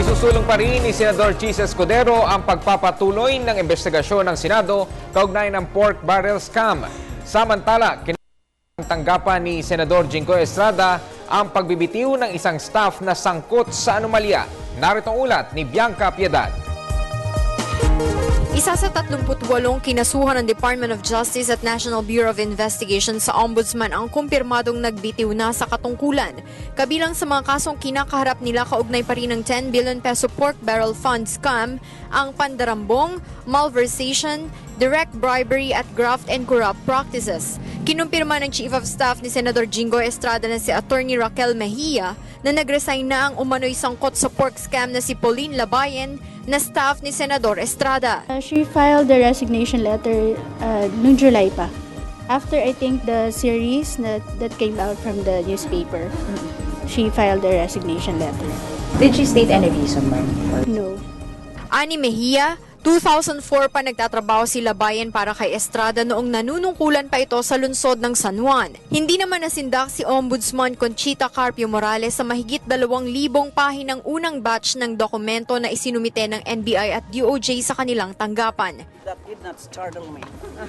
Isusulong pa rin ni Senador Chis Escudero ang pagpapatuloy ng investigasyon ng Senado kaugnay ng pork barrel scam. Samantala, tanggapan ni Senador Jinggoy Estrada ang pagbibitiw ng isang staff na sangkot sa anomalya. Narito ang ulat ni Bianca Piedad. Isa sa 38 kinasuhan ng Department of Justice at National Bureau of Investigation sa Ombudsman ang kumpirmadong nagbitiw na sa katungkulan. Kabilang sa mga kasong kinakaharap nila kaugnay pa rin ng 10 billion peso pork barrel fund scam, ang pandarambong, malversation, direct bribery at graft and corrupt practices. Kinumpirma ng Chief of Staff ni Senador Jinggoy Estrada na si Attorney Raquel Mejia na nag-resign na ang umano'y sangkot sa pork scam na si Pauline Labayen na staff ni Senador Estrada. She filed the resignation letter noong July pa. After I think the series that came out from the newspaper, she filed the resignation letter. Did she state any reason, ma'am? No. Ani Mejia, 2004 pa nagtatrabaho si Labayen para kay Estrada noong nanunungkulan pa ito sa lungsod ng San Juan. Hindi naman nasindak si Ombudsman Conchita Carpio Morales sa mahigit 2,000 pahinang unang batch ng dokumento na isinumite ng NBI at DOJ sa kanilang tanggapan. That did not startle me.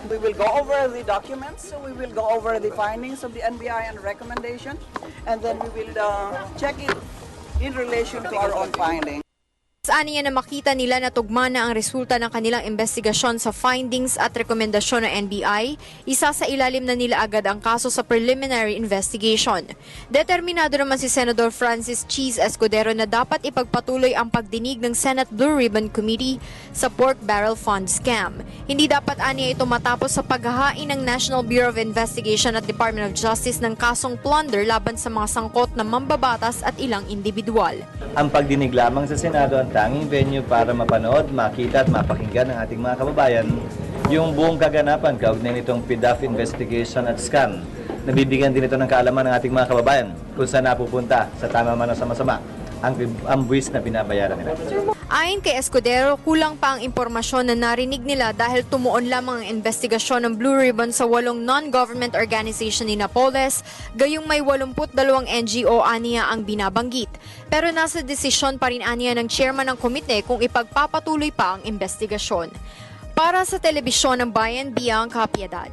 We will go over the documents, so we will go over the findings of the NBI and recommendation, and then we will check it in relation to our own findings. Aniya na makita nila na tugma na ang resulta ng kanilang investigasyon sa findings at rekomendasyon ng NBI, isa sa ilalim na nila agad ang kaso sa preliminary investigation. Determinado naman si Senador Francis Chis Escudero na dapat ipagpatuloy ang pagdinig ng Senate Blue Ribbon Committee sa pork barrel fund scam. Hindi dapat aniya ito matapos sa paghahain ng National Bureau of Investigation at Department of Justice ng kasong plunder laban sa mga sangkot na mambabatas at ilang individual. Ang pagdinig lamang sa Senado ang tanging venue para mapanood, makita at mapakinggan ng ating mga kababayan yung buong kaganapan kaugnay nitong PDAF investigation at scam. Nabibigyan din ito ng kaalaman ng ating mga kababayan kung saan napupunta sa tama man o sa masama ang buwis na binabayaran nila. Ayon kay Escudero, kulang pa ang impormasyon na narinig nila dahil tumuon lamang ang investigasyon ng Blue Ribbon sa 8 non-government organization ni Napoles, gayong may 82 NGO aniya ang binabanggit. Pero nasa desisyon pa rin aniya ng chairman ng komite kung ipagpapatuloy pa ang investigasyon. Para sa Telebisyon ng Bayan, Bianca Piedad.